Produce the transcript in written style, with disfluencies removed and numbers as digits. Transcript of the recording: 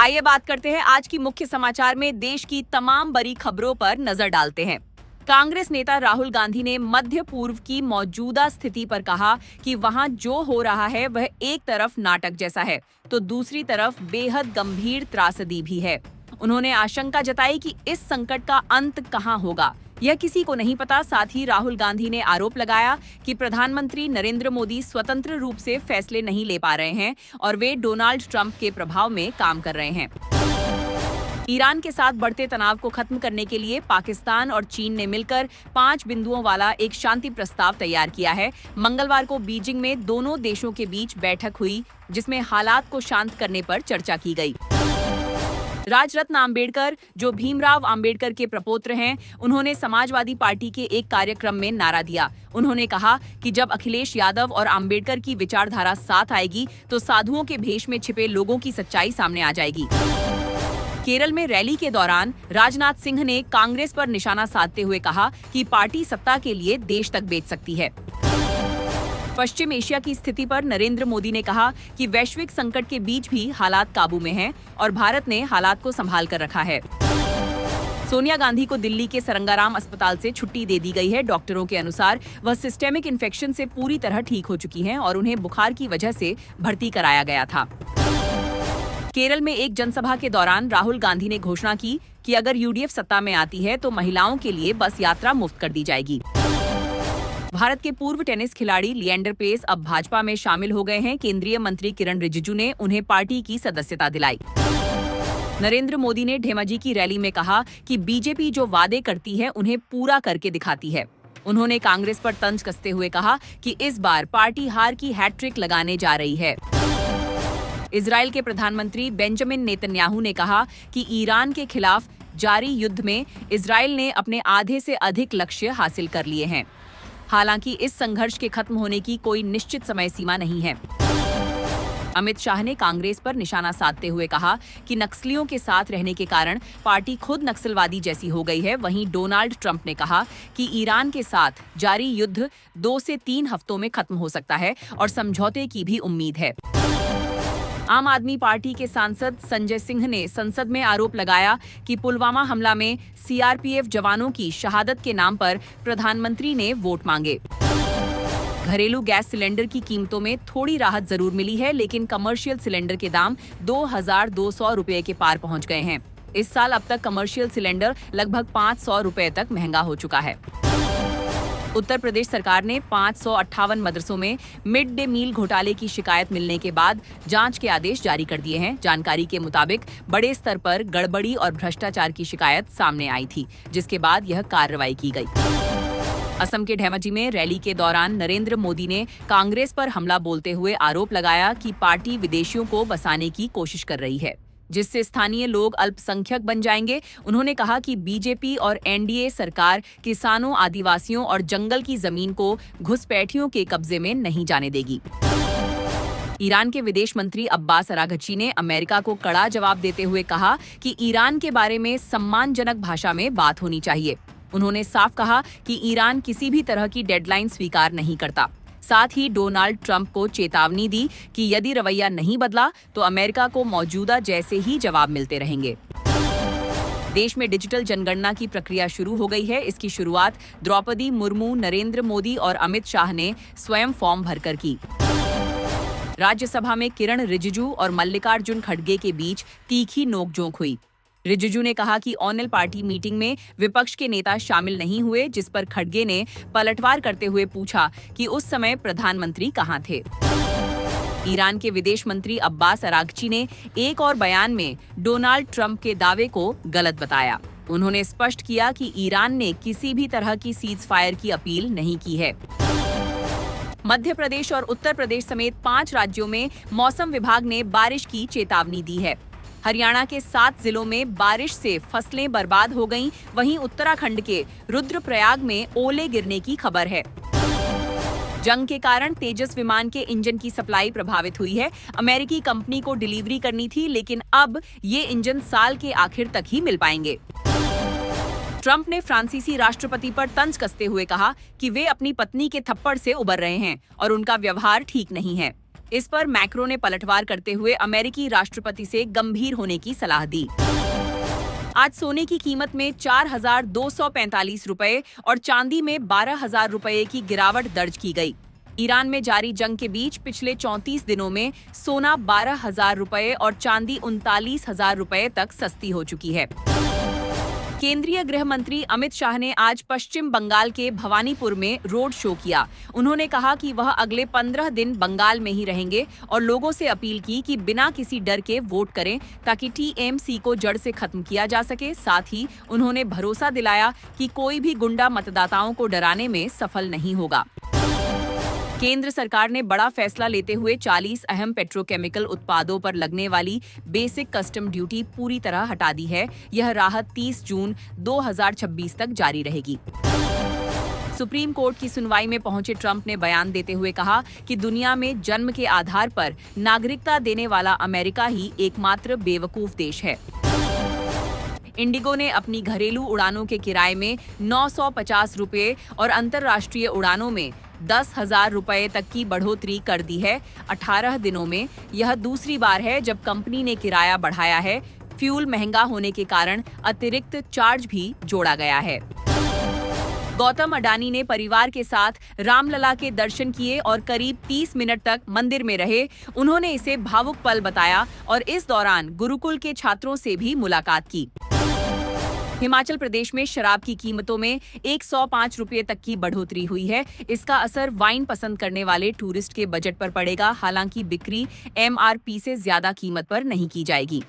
आइए बात करते हैं आज की मुख्य समाचार में देश की तमाम बड़ी खबरों पर नजर डालते हैं। कांग्रेस नेता राहुल गांधी ने मध्य पूर्व की मौजूदा स्थिति पर कहा कि वहां जो हो रहा है वह एक तरफ नाटक जैसा है तो दूसरी तरफ बेहद गंभीर त्रासदी भी है। उन्होंने आशंका जताई कि इस संकट का अंत कहां होगा यह किसी को नहीं पता। साथ ही राहुल गांधी ने आरोप लगाया कि प्रधानमंत्री नरेंद्र मोदी स्वतंत्र रूप से फैसले नहीं ले पा रहे हैं और वे डोनाल्ड ट्रंप के प्रभाव में काम कर रहे हैं। ईरान के साथ बढ़ते तनाव को खत्म करने के लिए पाकिस्तान और चीन ने मिलकर 5 बिंदुओं वाला एक शांति प्रस्ताव तैयार किया है। मंगलवार को बीजिंग में दोनों देशों के बीच बैठक हुई जिसमें हालात को शांत करने पर चर्चा की गई। राजरत्न आम्बेडकर, जो भीमराव आम्बेडकर के प्रपौत्र हैं, उन्होंने समाजवादी पार्टी के एक कार्यक्रम में नारा दिया। उन्होंने कहा कि जब अखिलेश यादव और आम्बेडकर की विचारधारा साथ आएगी तो साधुओं के भेष में छिपे लोगों की सच्चाई सामने आ जाएगी। केरल में रैली के दौरान राजनाथ सिंह ने कांग्रेस पर निशाना साधते हुए कहा कि पार्टी सत्ता के लिए देश तक बेच सकती है। पश्चिम एशिया की स्थिति पर नरेंद्र मोदी ने कहा कि वैश्विक संकट के बीच भी हालात काबू में हैं और भारत ने हालात को संभाल कर रखा है। सोनिया गांधी को दिल्ली के सरंगाराम अस्पताल से छुट्टी दे दी गई है। डॉक्टरों के अनुसार वह सिस्टेमिक इन्फेक्शन से पूरी तरह ठीक हो चुकी हैं और उन्हें बुखार की वजह से भर्ती कराया गया था। केरल में एक जनसभा के दौरान राहुल गांधी ने घोषणा की कि अगर यूडीएफ सत्ता में आती है तो महिलाओं के लिए बस यात्रा मुफ्त कर दी जाएगी। भारत के पूर्व टेनिस खिलाड़ी लिएंडर पेस अब भाजपा में शामिल हो गए हैं। केंद्रीय मंत्री किरण रिजिजू ने उन्हें पार्टी की सदस्यता दिलाई। नरेंद्र मोदी ने धेमाजी की रैली में कहा कि बीजेपी जो वादे करती है उन्हें पूरा करके दिखाती है। उन्होंने कांग्रेस पर तंज कसते हुए कहा कि इस बार पार्टी हार की हैट्रिक लगाने जा रही है। इजराइल के प्रधानमंत्री बेंजामिन नेतन्याहू ने कहा कि ईरान के खिलाफ जारी युद्ध में इजराइल ने अपने आधे से अधिक लक्ष्य हासिल कर लिए हैं। हालांकि इस संघर्ष के खत्म होने की कोई निश्चित समय सीमा नहीं है। अमित शाह ने कांग्रेस पर निशाना साधते हुए कहा कि नक्सलियों के साथ रहने के कारण पार्टी खुद नक्सलवादी जैसी हो गई है। वहीं डोनाल्ड ट्रंप ने कहा कि ईरान के साथ जारी युद्ध 2 से 3 हफ्तों में खत्म हो सकता है और समझौते की भी उम्मीद है। आम आदमी पार्टी के सांसद संजय सिंह ने संसद में आरोप लगाया कि पुलवामा हमला में सीआरपीएफ जवानों की शहादत के नाम पर प्रधानमंत्री ने वोट मांगे। घरेलू गैस सिलेंडर की कीमतों में थोड़ी राहत जरूर मिली है, लेकिन कमर्शियल सिलेंडर के दाम 2200 रुपए के पार पहुंच गए हैं। इस साल अब तक कमर्शियल सिलेंडर लगभग 500 रुपए तक महंगा हो चुका है। उत्तर प्रदेश सरकार ने 558 मदरसों में मिड डे मील घोटाले की शिकायत मिलने के बाद जांच के आदेश जारी कर दिए हैं। जानकारी के मुताबिक बड़े स्तर पर गड़बड़ी और भ्रष्टाचार की शिकायत सामने आई थी, जिसके बाद यह कार्रवाई की गई। असम के धेमाजी में रैली के दौरान नरेंद्र मोदी ने कांग्रेस पर हमला बोलते हुए आरोप लगाया कि पार्टी विदेशियों को बसाने की कोशिश कर रही है, जिससे स्थानीय लोग अल्पसंख्यक बन जाएंगे। उन्होंने कहा कि बीजेपी और एनडीए सरकार किसानों, आदिवासियों और जंगल की जमीन को घुसपैठियों के कब्जे में नहीं जाने देगी। ईरान के विदेश मंत्री अब्बास अराघची ने अमेरिका को कड़ा जवाब देते हुए कहा कि ईरान के बारे में सम्मानजनक भाषा में बात होनी चाहिए। उन्होंने साफ कहा कि ईरान किसी भी तरह की डेडलाइन स्वीकार नहीं करता। साथ ही डोनाल्ड ट्रंप को चेतावनी दी कि यदि रवैया नहीं बदला तो अमेरिका को मौजूदा जैसे ही जवाब मिलते रहेंगे। देश में डिजिटल जनगणना की प्रक्रिया शुरू हो गई है। इसकी शुरुआत द्रौपदी मुर्मू, नरेंद्र मोदी और अमित शाह ने स्वयं फॉर्म भरकर की। राज्यसभा में किरण रिजिजू और मल्लिकार्जुन खड़गे के बीच तीखी नोकझोंक हुई। रिजिजू ने कहा कि ऑनल पार्टी मीटिंग में विपक्ष के नेता शामिल नहीं हुए, जिस पर खड़गे ने पलटवार करते हुए पूछा कि उस समय प्रधानमंत्री कहां थे। ईरान के विदेश मंत्री अब्बास अराघची ने एक और बयान में डोनाल्ड ट्रंप के दावे को गलत बताया। उन्होंने स्पष्ट किया कि ईरान ने किसी भी तरह की सीज फायर की अपील नहीं की है। मध्य प्रदेश और उत्तर प्रदेश समेत 5 राज्यों में मौसम विभाग ने बारिश की चेतावनी दी है। हरियाणा के 7 जिलों में बारिश से फसलें बर्बाद हो गईं, वहीं उत्तराखंड के रुद्रप्रयाग में ओले गिरने की खबर है। जंग के कारण तेजस विमान के इंजन की सप्लाई प्रभावित हुई है। अमेरिकी कंपनी को डिलीवरी करनी थी, लेकिन अब ये इंजन साल के आखिर तक ही मिल पाएंगे। ट्रंप ने फ्रांसीसी राष्ट्रपति पर तंज कसते हुए कहा कि वे अपनी पत्नी के थप्पड़ से उबर रहे हैं और उनका व्यवहार ठीक नहीं है। इस पर मैक्रो ने पलटवार करते हुए अमेरिकी राष्ट्रपति से गंभीर होने की सलाह दी। आज सोने की कीमत में 4,245 रुपए और चांदी में 12,000 रुपए की गिरावट दर्ज की गई। ईरान में जारी जंग के बीच पिछले 34 दिनों में सोना 12,000 रुपए और चांदी 39,000 रुपए तक सस्ती हो चुकी है। केंद्रीय गृह मंत्री अमित शाह ने आज पश्चिम बंगाल के भवानीपुर में रोड शो किया। उन्होंने कहा कि वह अगले 15 दिन बंगाल में ही रहेंगे और लोगों से अपील की कि बिना किसी डर के वोट करें ताकि टीएमसी को जड़ से खत्म किया जा सके। साथ ही उन्होंने भरोसा दिलाया कि कोई भी गुंडा मतदाताओं को डराने में सफल नहीं होगा। केंद्र सरकार ने बड़ा फैसला लेते हुए 40 अहम पेट्रोकेमिकल उत्पादों पर लगने वाली बेसिक कस्टम ड्यूटी पूरी तरह हटा दी है। यह राहत 30 जून 2026 तक जारी रहेगी। सुप्रीम कोर्ट की सुनवाई में पहुंचे ट्रंप ने बयान देते हुए कहा कि दुनिया में जन्म के आधार पर नागरिकता देने वाला अमेरिका ही एकमात्र बेवकूफ देश है। इंडिगो ने अपनी घरेलू उड़ानों के किराए में 950 रुपये और अंतर्राष्ट्रीय उड़ानों में 10,000 रुपये तक की बढ़ोतरी कर दी है। 18 दिनों में यह दूसरी बार है जब कंपनी ने किराया बढ़ाया है। फ्यूल महंगा होने के कारण अतिरिक्त चार्ज भी जोड़ा गया है। गौतम अडानी ने परिवार के साथ रामलला के दर्शन किए और करीब 30 मिनट तक मंदिर में रहे। उन्होंने इसे भावुक पल बताया और इस दौरान गुरुकुल के छात्रों से भी मुलाकात की। हिमाचल प्रदेश में शराब की कीमतों में 105 रुपये तक की बढ़ोतरी हुई है। इसका असर वाइन पसंद करने वाले टूरिस्ट के बजट पर पड़ेगा। हालांकि बिक्री एमआरपी से ज्यादा कीमत पर नहीं की जाएगी।